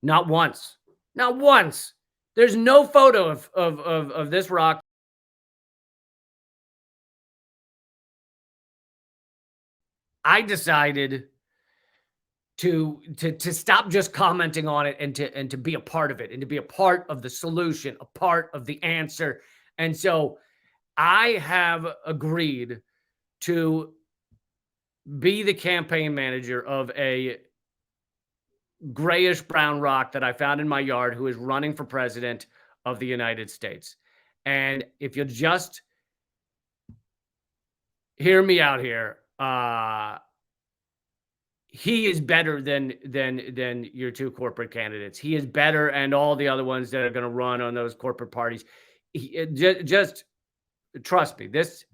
Not once. Not once. There's no photo of this rock. I decided to stop just commenting on it and to be a part of it and to be a part of the solution, a part of the answer. And so I have agreed to be the campaign manager of a grayish brown rock that I found in my yard who is running for president of the United States. And if you'll just hear me out here, he is better than your two corporate candidates. He is better, and all the other ones that are going to run on those corporate parties. Just trust me. This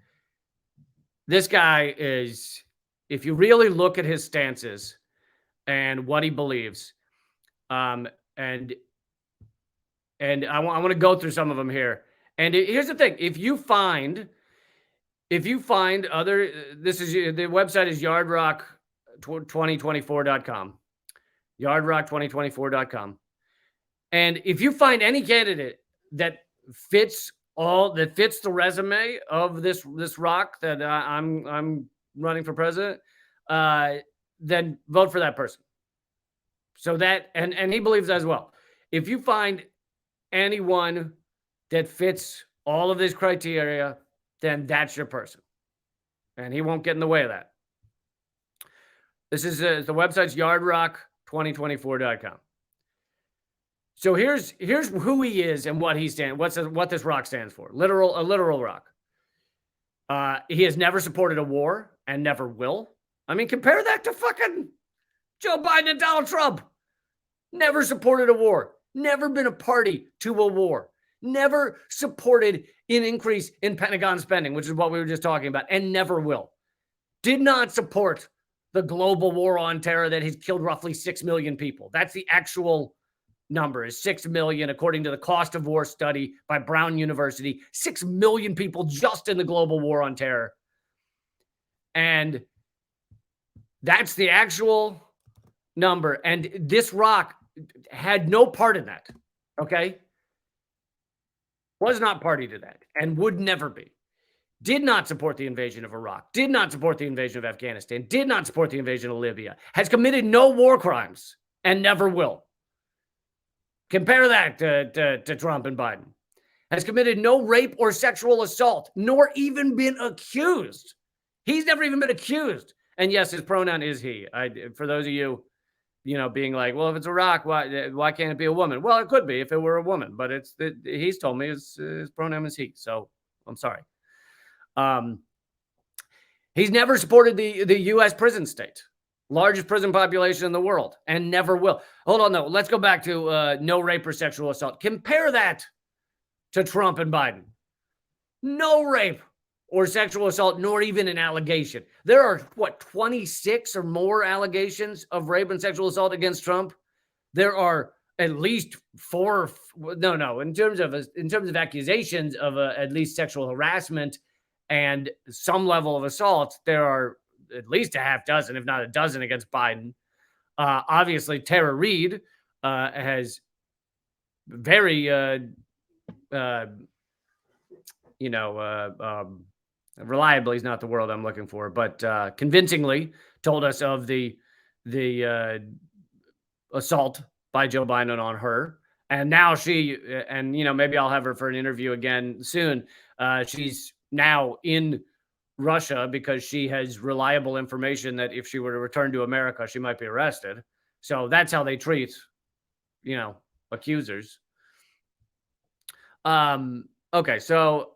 guy is, if you really look at his stances and what he believes, and I want to go through some of them here. And here's the thing: if you find other, the website is yardrock2024.com, yardrock2024.com. And if you find any candidate that fits the resume of this rock that I'm running for president, then vote for that person. So that, and he believes as well. If you find anyone that fits all of this criteria, then that's your person. And he won't get in the way of that. This is the website's yardrock2024.com. So here's who he is and what he stands, what this rock stands for. A literal rock. He has never supported a war and never will. I mean, compare that to fucking Joe Biden and Donald Trump. Never supported a war. Never been a party to a war. Never supported an increase in Pentagon spending, which is what we were just talking about, and never will. Did not support the global war on terror that has killed roughly 6 million people. That's the actual number, is 6 million, according to the cost of war study by Brown University. 6 million people just in the global war on terror. And that's the actual number. And this rock had no part in that, okay? Was not party to that and would never be. Did not support the invasion of Iraq, did not support the invasion of Afghanistan, did not support the invasion of Libya, has committed no war crimes and never will. Compare that to Trump and Biden. Has committed no rape or sexual assault, nor even been accused. He's never even been accused. And yes, his pronoun is he. For those of you, being like, well, if it's a rock, why can't it be a woman? Well, it could be if it were a woman, but he's told me his pronoun is he. So I'm sorry. He's never supported the U.S. prison state, largest prison population in the world, and never will. Hold on, though. Let's go back to no rape or sexual assault. Compare that to Trump and Biden. No rape or sexual assault, nor even an allegation. There are, 26 or more allegations of rape and sexual assault against Trump? There are at least 4. No. In terms of accusations of at least sexual harassment and some level of assault, there are at least a half dozen, if not a dozen, against Biden. Obviously, Tara Reid has very, reliably is not the word I'm looking for, but convincingly told us of the assault by Joe Biden on her. And now maybe I'll have her for an interview again soon. She's now in Russia because she has reliable information that if she were to return to America, she might be arrested. So that's how they treat, accusers. Okay, so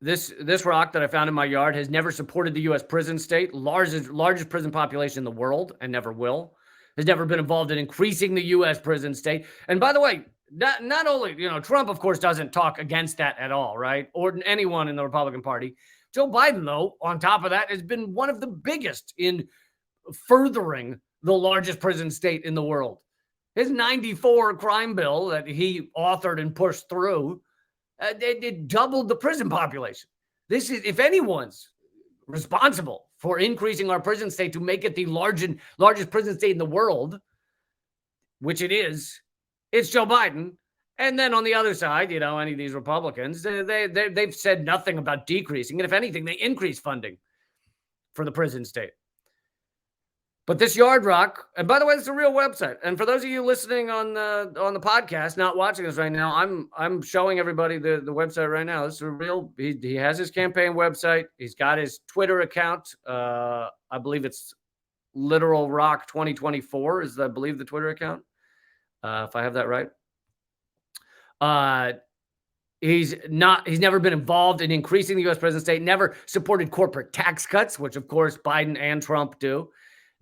this rock that I found in my yard has never supported the U.S. prison state, largest prison population in the world, and never will. Has never been involved in increasing the U.S. prison state. And by the way, not only, Trump, of course, doesn't talk against that at all, right? Or anyone in the Republican Party. Joe Biden, though, on top of that, has been one of the biggest in furthering the largest prison state in the world. His 94 crime bill that he authored and pushed through, it doubled the prison population. This is, if anyone's responsible for increasing our prison state to make it the largest prison state in the world, which it is, it's Joe Biden. And then on the other side, any of these Republicans, they've said nothing about decreasing. And if anything, they increase funding for the prison state. But this Yard Rock, and by the way, it's a real website. And for those of you listening on the podcast, not watching this right now, I'm showing everybody the website right now. This is a real. He has his campaign website. He's got his Twitter account. I believe it's Literal Rock 2024 is I believe the Twitter account. If I have that right. He's never been involved in increasing the U.S. prison state. Never supported corporate tax cuts, which of course Biden and Trump do.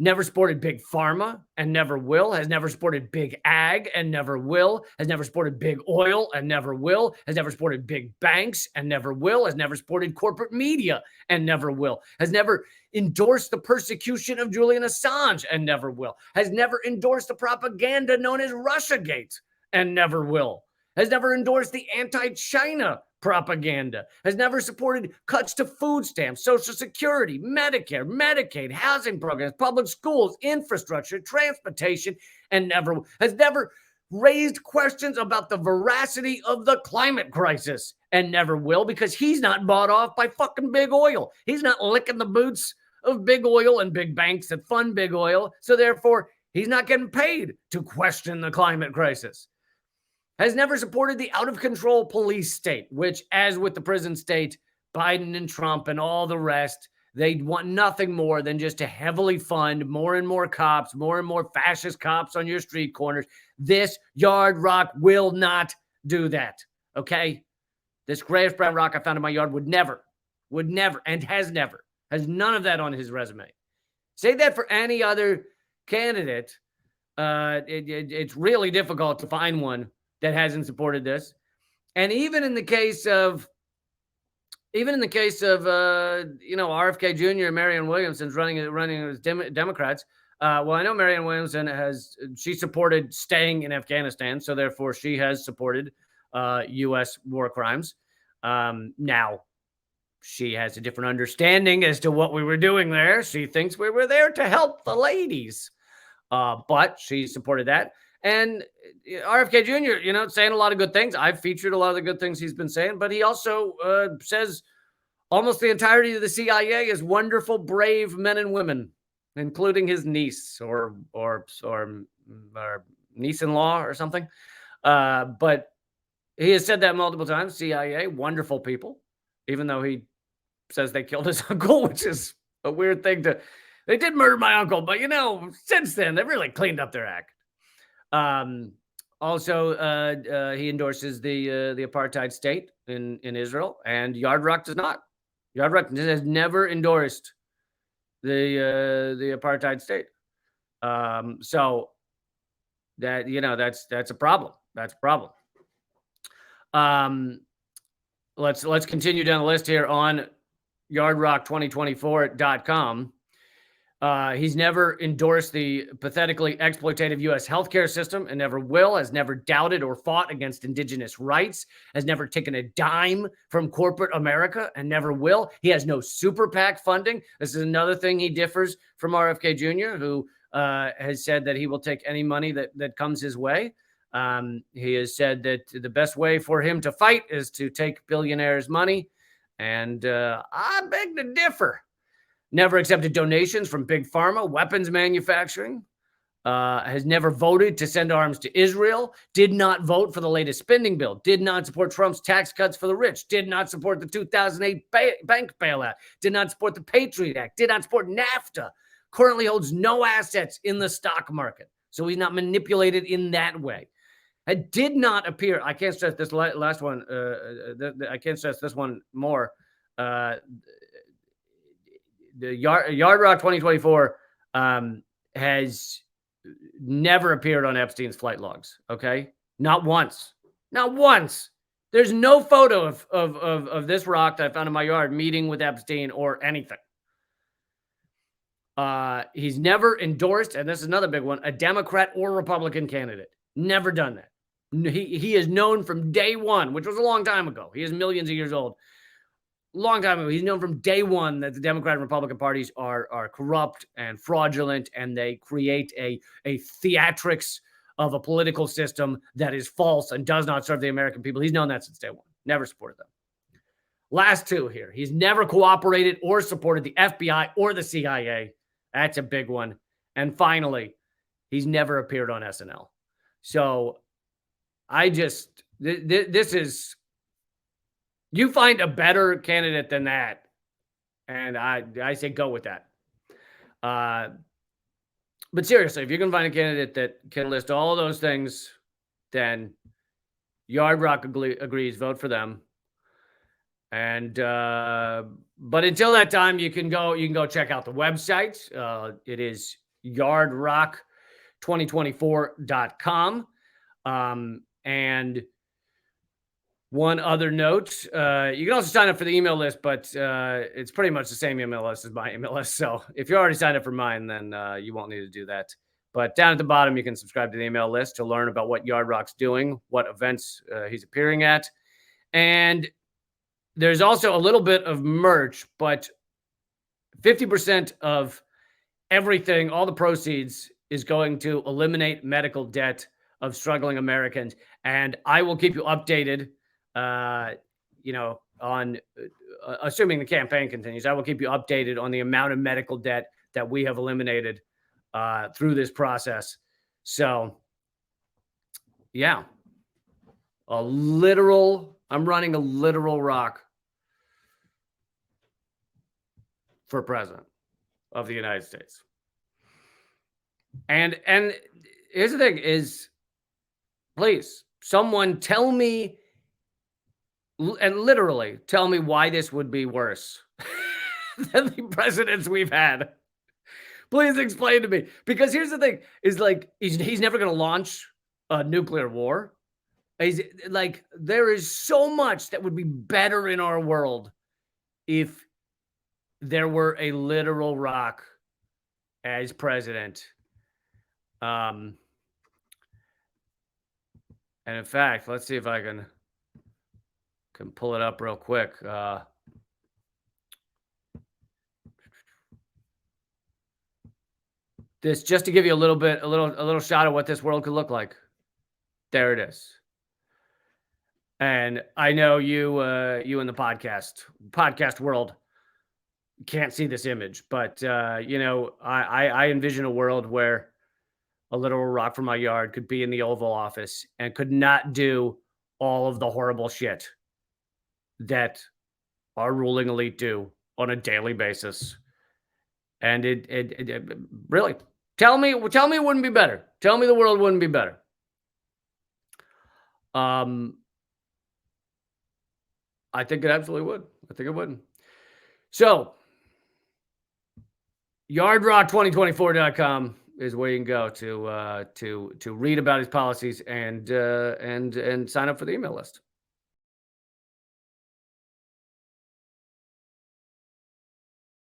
Never supported big pharma and never will. Has never supported big ag and never will. Has never supported big oil and never will. Has never supported big banks and never will. Has never supported corporate media and never will. Has never endorsed the persecution of Julian Assange and never will. Has never endorsed the propaganda known as Russiagate and never will. Has never endorsed the anti-China propaganda, has never supported cuts to food stamps, Social Security, Medicare, Medicaid, housing programs, public schools, infrastructure, transportation, and has never raised questions about the veracity of the climate crisis and never will, because he's not bought off by fucking big oil. He's not licking the boots of big oil and big banks that fund big oil. So therefore, he's not getting paid to question the climate crisis. Has never supported the out-of-control police state, which, as with the prison state, Biden and Trump and all the rest, they want nothing more than just to heavily fund more and more cops, more and more fascist cops on your street corners. This Yard Rock will not do that, okay? This grayish brown rock I found in my yard would never, and has none of that on his resume. Say that for any other candidate. It's really difficult to find one that hasn't supported this. And even in the case of RFK Jr. and Marianne Williamson's running as Democrats. Well, I know Marianne Williamson she supported staying in Afghanistan, so therefore she has supported U.S. war crimes. Now, she has a different understanding as to what we were doing there. She thinks we were there to help the ladies, but she supported that. And RFK Jr., saying a lot of good things. I've featured a lot of the good things he's been saying, but he also says almost the entirety of the CIA is wonderful, brave men and women, including his niece or niece-in-law or something. But he has said that multiple times. CIA, wonderful people, even though he says they killed his uncle, which is a weird thing they did murder my uncle, but since then they've really cleaned up their act. Also, he endorses the apartheid state in Israel, and Yard Rock does not. Yard Rock has never endorsed the apartheid state. So that that's a problem. That's a problem. Let's continue down the list here on yardrock2024.com. He's never endorsed the pathetically exploitative U.S. healthcare system and never will, has never doubted or fought against indigenous rights, has never taken a dime from corporate America and never will. He has no super PAC funding. This is another thing he differs from RFK Jr., who has said that he will take any money that comes his way. He has said that the best way for him to fight is to take billionaires' money. And I beg to differ. Never accepted donations from big pharma, weapons manufacturing, has never voted to send arms to Israel, did not vote for the latest spending bill, did not support Trump's tax cuts for the rich, did not support the 2008 bank bailout, did not support the Patriot Act, did not support NAFTA, currently holds no assets in the stock market. So he's not manipulated in that way. It did not appear, I can't stress this last one, I can't stress this one more, the Yard Rock 2024 has never appeared on Epstein's flight logs. Okay, not once. There's no photo of this rock that I found in my yard meeting with Epstein or anything. He's never endorsed, and this is another big one, a Democrat or Republican candidate. Never done that. He is known from day one, which was a long time ago. He is millions of years old. Long time ago, he's known from day one that the Democrat and Republican parties are corrupt and fraudulent, and they create a theatrics of a political system that is false and does not serve the American people. He's known that since day one. Never supported them. Last two here. He's never cooperated or supported the FBI or the CIA. That's a big one. And finally, he's never appeared on SNL. So I just, this is, you find a better candidate than that. And I say go with that. But seriously, if you can find a candidate that can list all those things, then Yard Rock agrees, vote for them. And but until that time, you can go check out the website. It is yardrock2024.com. And one other note, you can also sign up for the email list, but it's pretty much the same email list as my email list. So if you already signed up for mine, then you won't need to do that. But down at the bottom, you can subscribe to the email list to learn about what Yard Rock's doing, what events he's appearing at. And there's also a little bit of merch, but 50% of everything, all the proceeds, is going to eliminate medical debt of struggling Americans. And I will keep you updated, on assuming the campaign continues, I will keep you updated on the amount of medical debt that we have eliminated through this process. So, yeah, I'm running a literal rock for president of the United States. And here's the thing is, please, someone tell me, and literally tell me why this would be worse than the presidents we've had. Please explain to me. Because here's the thing is, like, he's never going to launch a nuclear war. He's like, there is so much that would be better in our world if there were a literal rock as president. And in fact, let's see if I can pull it up real quick. This just to give you a little shot of what this world could look like. There it is. And I know you in the podcast world can't see this image, but I envision a world where a literal rock from my yard could be in the Oval Office and could not do all of the horrible shit that our ruling elite do on a daily basis. And it really, tell me it wouldn't be better. Tell me the world wouldn't be better. I think it absolutely would. I think it would. So, yardrock2024.com is where you can go to read about his policies and sign up for the email list.